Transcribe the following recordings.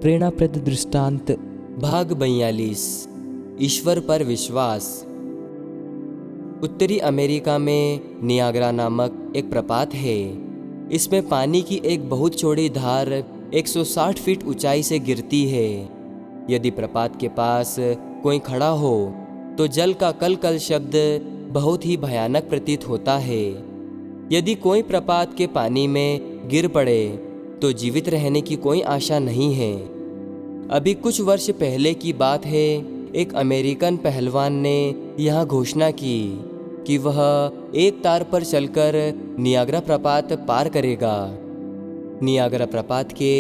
प्रेरणाप्रद दृष्टांत। भाग 42। ईश्वर पर विश्वास। उत्तरी अमेरिका में नियाग्रा नामक एक प्रपात है। इसमें पानी की एक बहुत चौड़ी धार 160 फीट ऊंचाई से गिरती है। यदि प्रपात के पास कोई खड़ा हो तो जल का कल-कल शब्द बहुत ही भयानक प्रतीत होता है। यदि कोई प्रपात के पानी में गिर पड़े तो जीवित रहने की कोई आशा नहीं है। अभी कुछ वर्ष पहले की बात है, एक अमेरिकन पहलवान ने यह घोषणा की कि वह एक तार पर चलकर नियाग्रा प्रपात पार करेगा। नियाग्रा प्रपात के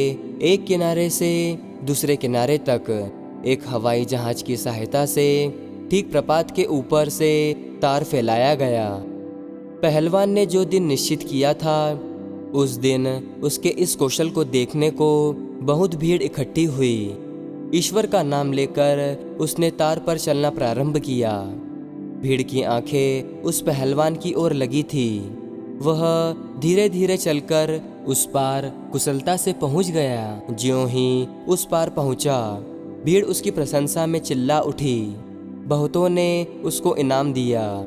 एक किनारे से दूसरे किनारे तक एक हवाई जहाज की सहायता से ठीक प्रपात के ऊपर से तार फैलाया गया। पहलवान ने जो दिन निश्चित किया था, उस दिन उसके इस कौशल को देखने को बहुत भीड़ इकट्ठी हुई। ईश्वर का नाम लेकर उसने तार पर चलना प्रारंभ किया। भीड़ की आंखें उस पहलवान की ओर लगी थी। वह धीरे धीरे चलकर उस पार कुशलता से पहुंच गया। ज्यों ही उस पार पहुंचा, भीड़ उसकी प्रशंसा में चिल्ला उठी। बहुतों ने उसको इनाम दिया।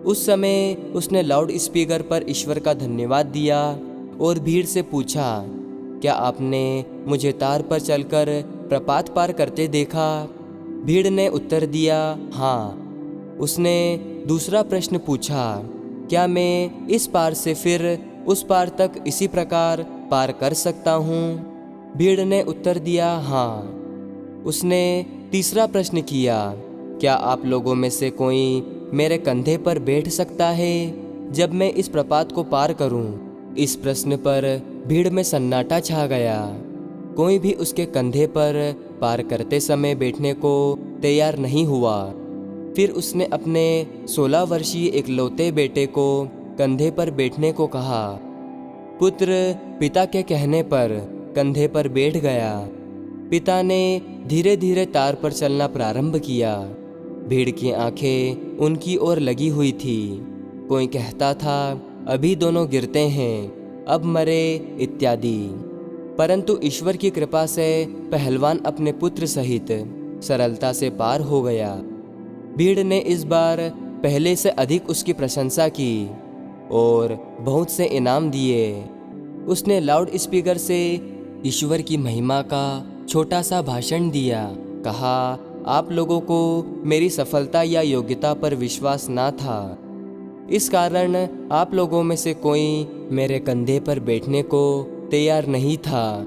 उस समय उसने लाउड स्पीकर पर ईश्वर का धन्यवाद दिया और भीड़ से पूछा, क्या आपने मुझे तार पर चलकर प्रपात पार करते देखा? भीड़ ने उत्तर दिया, हाँ। उसने दूसरा प्रश्न पूछा, क्या मैं इस पार से फिर उस पार तक इसी प्रकार पार कर सकता हूँ? भीड़ ने उत्तर दिया, हाँ। उसने तीसरा प्रश्न किया, क्या आप लोगों में से कोई मेरे कंधे पर बैठ सकता है जब मैं इस प्रपात को पार करूं? इस प्रश्न पर भीड़ में सन्नाटा छा गया। कोई भी उसके कंधे पर पार करते समय बैठने को तैयार नहीं हुआ। फिर उसने अपने 16 वर्षीय इकलौते बेटे को कंधे पर बैठने को कहा। पुत्र पिता के कहने पर कंधे पर बैठ गया। पिता ने धीरे धीरे तार पर चलना प्रारंभ किया। भीड़ की आंखें उनकी ओर लगी हुई थी। कोई कहता था, अभी दोनों गिरते हैं, अब मरे, इत्यादि। परंतु ईश्वर की कृपा से पहलवान अपने पुत्र सहित सरलता से पार हो गया। भीड़ ने इस बार पहले से अधिक उसकी प्रशंसा की और बहुत से इनाम दिए। उसने लाउड स्पीकर से ईश्वर की महिमा का छोटा सा भाषण दिया। कहा, आप लोगों को मेरी सफलता या योग्यता पर विश्वास ना था। इस कारण आप लोगों में से कोई मेरे कंधे पर बैठने को तैयार नहीं था।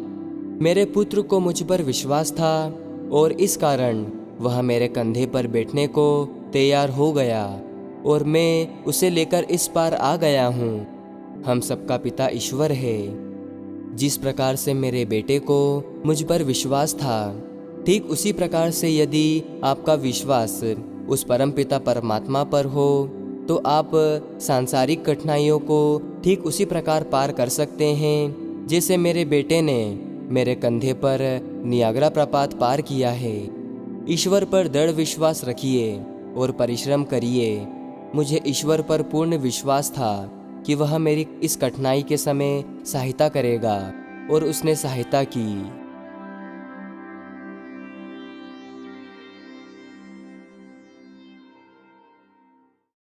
मेरे पुत्र को मुझ पर विश्वास था और इस कारण वह मेरे कंधे पर बैठने को तैयार हो गया और मैं उसे लेकर इस पार आ गया हूँ। हम सबका पिता ईश्वर है। जिस प्रकार से मेरे बेटे को मुझ पर विश्वास था, ठीक उसी प्रकार से यदि आपका विश्वास उस परमपिता परमात्मा पर हो तो आप सांसारिक कठिनाइयों को ठीक उसी प्रकार पार कर सकते हैं जैसे मेरे बेटे ने मेरे कंधे पर नियाग्रा प्रपात पार किया है। ईश्वर पर दृढ़ विश्वास रखिए और परिश्रम करिए। मुझे ईश्वर पर पूर्ण विश्वास था कि वह मेरी इस कठिनाई के समय सहायता करेगा और उसने सहायता की।